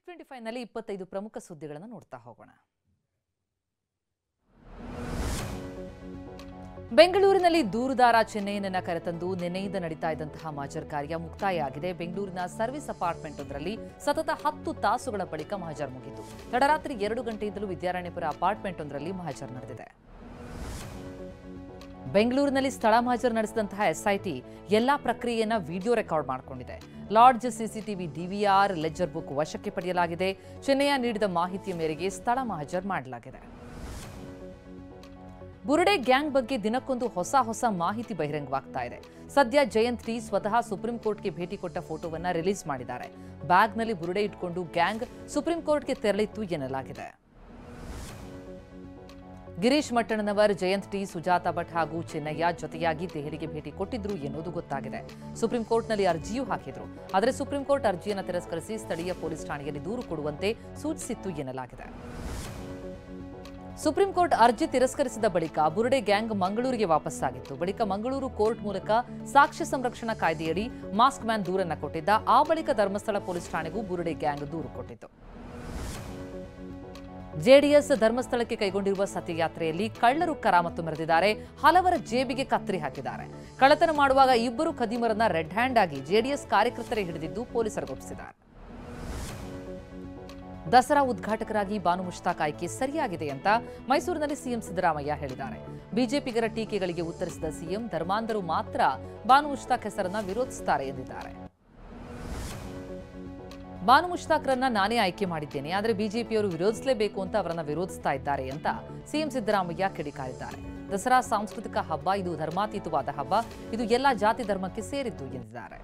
Big 25 ನಲ್ಲಿ 25 ಪ್ರಮುಖ ಸುದ್ದಿಗಳನ್ನು ನೋಡ್ತಾ ಹೋಗೋಣ. ಬೆಂಗಳೂರಿನಲ್ಲಿ ದೂರುದಾರ ಚೆನ್ನೈಯನ್ನ ಕರೆತಂದು ನಿನ್ನೆಯಿಂದ ನಡೀತಾ ಇದ್ದಂತಹ ಮಹಜರ್ ಕಾರ್ಯ ಮುಕ್ತಾಯ ಆಗಿದೆ. ಬೆಂಗಳೂರಿನ ಸರ್ವಿಸ್ ಅಪಾರ್ಟ್ಮೆಂಟ್ ಒಂದರಲ್ಲಿ ಸತತ 10 ತಾಸುಗಳ ಬಳಿಕ ಮಹಜರ್ ಮುಗಿತು. ತಡರಾತ್ರಿ 2 ಗಂಟೆಯಿಂದಲೂ ವಿದ್ಯಾರಣ್ಯಪುರ ಅಪಾರ್ಟ್ಮೆಂಟ್ ಒಂದರಲ್ಲಿ ಮಹಜರ್ ನಡೆದಿದೆ. ಬೆಂಗಳೂರಿನಲ್ಲಿ ಸ್ಥಳ ಮಹಜರ್ ನಡೆಸಿದಂತಹ ಎಸ್ಐಟಿ ಎಲ್ಲಾ ಪ್ರಕ್ರಿಯೆಯನ್ನ ವಿಡಿಯೋ ರೆಕಾರ್ಡ್ ಮಾಡಿಕೊಂಡಿದೆ. Lodge CCTV DVR leisure book ವಶಕ್ಕೆ ಪಡೆಯಲಾಗಿದೆ. ಚೆನ್ನಯ್ಯ ನೀಡಿದ ಮಾಹಿತಿಯ ಮೇರೆಗೆ ಸ್ಥಳ ಮಹಜರ್ ಮಾಡಲಾಗಿದೆ. ಬುರುಡೆ ಗ್ಯಾಂಗ್ ಬಗ್ಗೆ ದಿನಕ್ಕೊಂದು ಹೊಸ ಮಾಹಿತಿ ಬಹಿರಂಗವಾಗ್ತಾ ಇದೆ. ಸದ್ಯ ಜಯಂತ್ ಟಿ ಸ್ವತಃ ಸುಪ್ರೀಂ ಕೋರ್ಟ್ಗೆ ಭೇಟಿ ಕೊಟ್ಟ ಫೋಟೋವನ್ನ ರಿಲೀಸ್ ಮಾಡಿದ್ದಾರೆ. ಬ್ಯಾಗ್ನಲ್ಲಿ ಬುರುಡೆ ಇಟ್ಕೊಂಡು ಗ್ಯಾಂಗ್ ಸುಪ್ರೀಂ ಕೋರ್ಟ್ಗೆ ತೆರಳಿತ್ತು ಎನ್ನಲಾಗಿದೆ. ಗಿರೀಶ್ ಮಟ್ಟಣ್ಣನವರ್, ಜಯಂತ್ ಟಿ, ಸುಜಾತಾ ಭಟ್ ಹಾಗೂ ಚೆನ್ನಯ್ಯ ಜೊತೆಯಾಗಿ ದೆಹಲಿಗೆ ಭೇಟಿ ಕೊಟ್ಟಿದ್ರು ಎನ್ನುವುದು ಗೊತ್ತಾಗಿದೆ. ಸುಪ್ರೀಂ ಕೋರ್ಟ್ನಲ್ಲಿ ಅರ್ಜಿಯೂ ಹಾಕಿದ್ರು. ಆದರೆ ಸುಪ್ರೀಂ ಕೋರ್ಟ್ ಅರ್ಜಿಯನ್ನು ತಿರಸ್ಕರಿಸಿ ಸ್ಥಳೀಯ ಪೊಲೀಸ್ ಠಾಣೆಯಲ್ಲಿ ದೂರು ಕೊಡುವಂತೆ ಸೂಚಿಸಿತ್ತು ಎನ್ನಲಾಗಿದೆ. ಸುಪ್ರೀಂ ಕೋರ್ಟ್ ಅರ್ಜಿ ತಿರಸ್ಕರಿಸಿದ ಬಳಿಕ ಬುರುಡೆ ಗ್ಯಾಂಗ್ ಮಂಗಳೂರಿಗೆ ವಾಪಸ್ಸಾಗಿತ್ತು. ಬಳಿಕ ಮಂಗಳೂರು ಕೋರ್ಟ್ ಮೂಲಕ ಸಾಕ್ಷ್ಯ ಸಂರಕ್ಷಣಾ ಕಾಯ್ದೆಯಡಿ ಮಾಸ್ಕ್ ಮ್ಯಾನ್ ದೂರನ್ನ ಕೊಟ್ಟಿದ್ದ. ಆ ಬಳಿಕ ಧರ್ಮಸ್ಥಳ ಪೊಲೀಸ್ ಠಾಣೆಗೂ ಬುರುಡೆ ಗ್ಯಾಂಗ್ ದೂರು ಕೊಟ್ಟಿತ್ತು. ಜೆಡಿಎಸ್ ಧರ್ಮಸ್ಥಳಕ್ಕೆ ಕೈಗೊಂಡಿರುವ ಸತ್ಯಯಾತ್ರೆಯಲ್ಲಿ ಕಳ್ಳರು ಕರಾಮತ್ತು ಮೆರೆದಿದ್ದಾರೆ. ಹಲವರ ಜೇಬಿಗೆ ಕತ್ತರಿ ಹಾಕಿದ್ದಾರೆ. ಕಳ್ಳತನ ಮಾಡುವಾಗ ಇಬ್ಬರು ಖದೀಮರನ್ನ ರೆಡ್ ಹ್ಯಾಂಡ್ ಆಗಿ ಜೆಡಿಎಸ್ ಕಾರ್ಯಕರ್ತರೇ ಹಿಡಿದಿದ್ದು ಪೊಲೀಸರಿಗೊಪ್ಪಿಸಿದ್ದಾರೆ. ದಸರಾ ಉದ್ಘಾಟಕರಾಗಿ ಬಾನು ಮುಷ್ತಾಕ್ ಆಯ್ಕೆ ಸರಿಯಾಗಿದೆ ಅಂತ ಮೈಸೂರಿನಲ್ಲಿ ಸಿಎಂ ಸಿದ್ದರಾಮಯ್ಯ ಹೇಳಿದ್ದಾರೆ. ಬಿಜೆಪಿಗರ ಟೀಕೆಗಳಿಗೆ ಉತ್ತರಿಸಿದ ಸಿಎಂ, ಧರ್ಮಾಂಧರು ಮಾತ್ರ ಬಾನು ಮುಷ್ತಾಕ್ ಹೆಸರನ್ನ ವಿರೋಧಿಸುತ್ತಾರೆ ಎಂದಿದ್ದಾರೆ. ಬಾನು ಮುಷ್ತಾಕ್ರನ್ನ ನಾನೇ ಆಯ್ಕೆ ಮಾಡಿದ್ದೇನೆ, ಆದರೆ ಬಿಜೆಪಿಯವರು ವಿರೋಧಿಸಲೇಬೇಕು ಅಂತ ಅವರನ್ನ ವಿರೋಧಿಸ್ತಾ ಇದ್ದಾರೆ ಅಂತ ಸಿಎಂ ಸಿದ್ದರಾಮಯ್ಯ ಕಿಡಿಕಾರಿದ್ದಾರೆ. ದಸರಾ ಸಾಂಸ್ಕೃತಿಕ ಹಬ್ಬ, ಇದು ಧರ್ಮಾತೀತವಾದ ಹಬ್ಬ, ಇದು ಎಲ್ಲ ಜಾತಿ ಧರ್ಮಕ್ಕೆ ಸೇರಿದ್ದು ಎಂದಿದ್ದಾರೆ.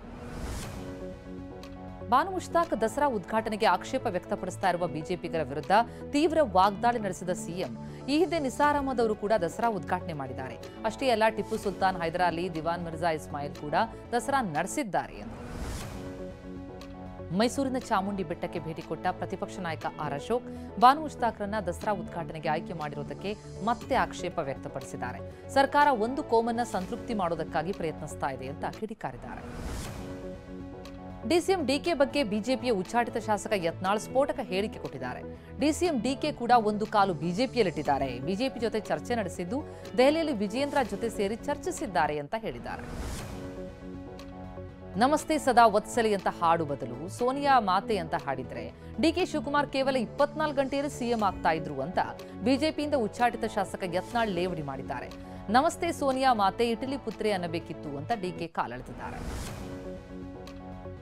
ಬಾನು ಮುಷ್ತಾಕ್ ದಸರಾ ಉದ್ಘಾಟನೆಗೆ ಆಕ್ಷೇಪ ವ್ಯಕ್ತಪಡಿಸ್ತಾ ಇರುವ ಬಿಜೆಪಿಗರ ವಿರುದ್ಧ ತೀವ್ರ ವಾಗ್ದಾಳಿ ನಡೆಸಿದ ಸಿಎಂ, ಈ ಹಿಂದೆ ನಿಸಾರ್ ಅಹಮದ್ ಅವರು ಕೂಡ ದಸರಾ ಉದ್ಘಾಟನೆ ಮಾಡಿದ್ದಾರೆ. ಅಷ್ಟೇ ಅಲ್ಲ, ಟಿಪ್ಪು ಸುಲ್ತಾನ್, ಹೈದರ್ ಅಲಿ, ದಿವಾನ್ ಮಿರ್ಜಾ ಇಸ್ಮಾಯಿಲ್ ಕೂಡ ದಸರಾ ನಡೆಸಿದ್ದಾರೆ ಎಂದರು. ಮೈಸೂರಿನ ಚಾಮುಂಡಿ ಬೆಟ್ಟಕ್ಕೆ ಭೇಟಿ ಕೊಟ್ಟ ಪ್ರತಿಪಕ್ಷ ನಾಯಕ ಆರ್ ಅಶೋಕ್, ಬಾನು ಮುಷ್ತಾಕ್ರನ್ನ ದಸರಾ ಉದ್ಘಾಟನೆಗೆ ಆಯ್ಕೆ ಮಾಡಿರುವುದಕ್ಕೆ ಮತ್ತೆ ಆಕ್ಷೇಪ ವ್ಯಕ್ತಪಡಿಸಿದ್ದಾರೆ. ಸರ್ಕಾರ ಒಂದು ಕೋಮನ್ನ ಸಂತೃಪ್ತಿ ಮಾಡೋದಕ್ಕಾಗಿ ಪ್ರಯತ್ನಿಸ್ತಾ ಇದೆ ಅಂತ ಕಿಡಿಕಾರಿದ್ದಾರೆ. ಡಿಸಿಎಂ ಡಿಕೆ ಬಗ್ಗೆ ಬಿಜೆಪಿಯ ಉಚ್ಚಾಟಿತ ಶಾಸಕ ಯತ್ನಾಳ್ ಸ್ಫೋಟಕ ಹೇಳಿಕೆ ಕೊಟ್ಟಿದ್ದಾರೆ. ಡಿಸಿಎಂ ಡಿಕೆ ಕೂಡ ಒಂದು ಕಾಲು ಬಿಜೆಪಿಯಲ್ಲಿಟ್ಟಿದ್ದಾರೆ. ಬಿಜೆಪಿ ಜೊತೆ ಚರ್ಚೆ ನಡೆಸಿದ್ದು ದೆಹಲಿಯಲ್ಲಿ ವಿಜಯೇಂದ್ರ ಜೊತೆ ಸೇರಿ ಚರ್ಚಿಸಿದ್ದಾರೆ ಅಂತ ಹೇಳಿದ್ದಾರೆ. ನಮಸ್ತೆ ಸದಾ ವತ್ಸಲಿ ಅಂತ ಹಾಡು ಬದಲು ಸೋನಿಯಾ ಮಾತೆ ಅಂತ ಹಾಡಿದ್ರೆ ಡಿಕೆ ಶಿವಕುಮಾರ್ ಕೇವಲ 24 ಗಂಟೆಯಲ್ಲಿ ಸಿಎಂ ಆಗ್ತಾ ಇದ್ರು ಅಂತ ಬಿಜೆಪಿಯಿಂದ ಉಚ್ಚಾಟಿತ ಶಾಸಕ ಯತ್ನಾಳ್ ಲೇವಡಿ ಮಾಡಿದ್ದಾರೆ. ನಮಸ್ತೆ ಸೋನಿಯಾ ಮಾತೆ, ಇಟಲಿ ಪುತ್ರೆ ಅನ್ನಬೇಕಿತ್ತು ಅಂತ ಡಿಕೆ ಕಾಲೆಳೆದಿದ್ದಾರೆ.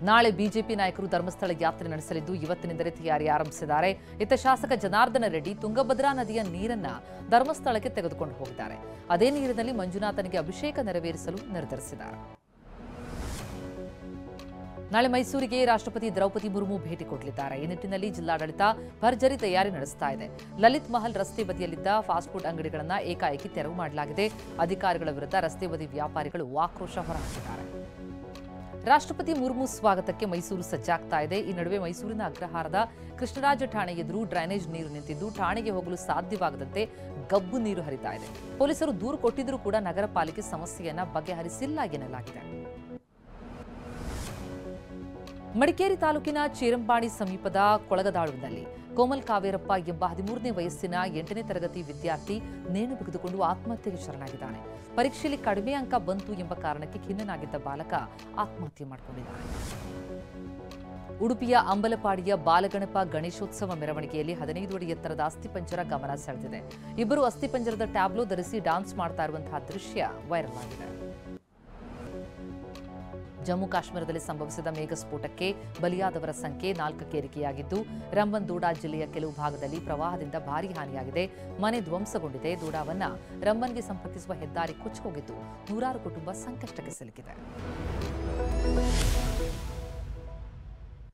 ನಾಳೆ ಬಿಜೆಪಿ ನಾಯಕರು ಧರ್ಮಸ್ಥಳ ಯಾತ್ರೆ ನಡೆಸಲಿದ್ದು ಇವತ್ತಿನಿಂದಲೇ ತಯಾರಿ ಆರಂಭಿಸಿದ್ದಾರೆ. ಇತ್ತ ಶಾಸಕ ಜನಾರ್ದನ ರೆಡ್ಡಿ ತುಂಗಭದ್ರಾ ನದಿಯ ನೀರನ್ನ ಧರ್ಮಸ್ಥಳಕ್ಕೆ ತೆಗೆದುಕೊಂಡು ಹೋಗಿದ್ದಾರೆ. ಅದೇ ನೀರಿನಲ್ಲಿ ಮಂಜುನಾಥನಿಗೆ ಅಭಿಷೇಕ ನೆರವೇರಿಸಲು ನಿರ್ಧರಿಸಿದ್ದಾರೆ. ನಾಳೆ ಮೈಸೂರಿಗೆ ರಾಷ್ಟ್ರಪತಿ ದ್ರೌಪದಿ ಮುರ್ಮು ಭೇಟಿ ಕೊಡಲಿದ್ದಾರೆ. ಈ ನಿಟ್ಟಿನಲ್ಲಿ ಜಿಲ್ಲಾಡಳಿತ ಭರ್ಜರಿ ತಯಾರಿ ನಡೆಸ್ತಾ ಇದೆ. ಲಲಿತ್ ಮಹಲ್ ರಸ್ತೆ ಬದಿಯಲ್ಲಿದ್ದ ಫಾಸ್ಟ್ ಫುಡ್ ಅಂಗಡಿಗಳನ್ನು ಏಕಾಏಕಿ ತೆರವು ಮಾಡಲಾಗಿದೆ. ಅಧಿಕಾರಿಗಳ ವಿರುದ್ಧ ರಸ್ತೆ ಬದಿ ವ್ಯಾಪಾರಿಗಳು ಆಕ್ರೋಶ ಹೊರಹಾಕಿದ್ದಾರೆ. ರಾಷ್ಟ್ರಪತಿ ಮುರ್ಮು ಸ್ವಾಗತಕ್ಕೆ ಮೈಸೂರು ಸಜ್ಜಾಗ್ತಾ ಇದೆ. ಈ ನಡುವೆ ಮೈಸೂರಿನ ಅಗ್ರಹಾರದ ಕೃಷ್ಣರಾಜ ಠಾಣೆ ಎದುರು ಡ್ರೈನೇಜ್ ನೀರು ನಿಂತಿದ್ದು ಠಾಣೆಗೆ ಹೋಗಲು ಸಾಧ್ಯವಾಗದಂತೆ ಗಬ್ಬು ನೀರು ಹರಿತಾ ಇದೆ. ಪೊಲೀಸರು ದೂರು ಕೊಟ್ಟಿದ್ರೂ ಕೂಡ ನಗರ ಪಾಲಿಕೆ ಸಮಸ್ಯೆಯನ್ನ ಬಗೆಹರಿಸಿಲ್ಲ ಎನ್ನಲಾಗಿದೆ. ಮಡಿಕೇರಿ ತಾಲೂಕಿನ ಚೇರಂಪಾಣಿ ಸಮೀಪದ ಕೊಳಗದಾಳುವಿನಲ್ಲಿ ಕೋಮಲ್ ಕಾವೇರಪ್ಪ ಎಂಬ 13ನೇ ವಯಸ್ಸಿನ 8ನೇ ತರಗತಿ ವಿದ್ಯಾರ್ಥಿ ನೇಣು ಬಿಗಿದುಕೊಂಡು ಆತ್ಮಹತ್ಯೆಗೆ ಶರಣಾಗಿದ್ದಾನೆ. ಪರೀಕ್ಷೆಯಲ್ಲಿ ಕಡಿಮೆ ಅಂಕ ಬಂತು ಎಂಬ ಕಾರಣಕ್ಕೆ ಖಿನ್ನನಾಗಿದ್ದ ಬಾಲಕ ಆತ್ಮಹತ್ಯೆ ಮಾಡಿಕೊಂಡಿದ್ದಾನೆ. ಉಡುಪಿಯ ಅಂಬಲಪಾಡಿಯ ಬಾಲಗಣಪ ಗಣೇಶೋತ್ಸವ ಮೆರವಣಿಗೆಯಲ್ಲಿ 15 ಅಡಿ ಎತ್ತರದ ಅಸ್ಥಿಪಂಜರ ಗಮನ ಸೆಳೆದಿದೆ. ಇಬ್ಬರು ಅಸ್ಥಿಪಂಜರದ ಟ್ಯಾಬ್ಲೋ ಧರಿಸಿ ಡಾನ್ಸ್ ಮಾಡ್ತಾ ಇರುವಂತಹ ದೃಶ್ಯ ವೈರಲ್ ಆಗಿದೆ. ಜಮ್ಮು ಕಾಶ್ಮೀರದಲ್ಲಿ ಸಂಭವಿಸಿದ ಮೇಘಸ್ಫೋಟಕ್ಕೆ ಬಲಿಯಾದವರ ಸಂಖ್ಯೆ 4ಕ್ಕೆ ಏರಿಕೆಯಾಗಿದ್ದು, ರಂಬನ್ ದೋಡಾ ಜಿಲ್ಲೆಯ ಕೆಲವು ಭಾಗದಲ್ಲಿ ಪ್ರವಾಹದಿಂದ ಭಾರೀ ಹಾನಿಯಾಗಿದೆ. ಮನೆ ಧ್ವಂಸಗೊಂಡಿದೆ. ದೋಡಾವನ್ನ ರಂಬನ್ಗೆ ಸಂಪರ್ಕಿಸುವ ಹೆದ್ದಾರಿ ಕೊಚ್ಚಿ ಹೋಗಿದ್ದು, ನೂರಾರು ಕುಟುಂಬ ಸಂಕಷ್ಟಕ್ಕೆ ಸಿಲುಕಿದೆ.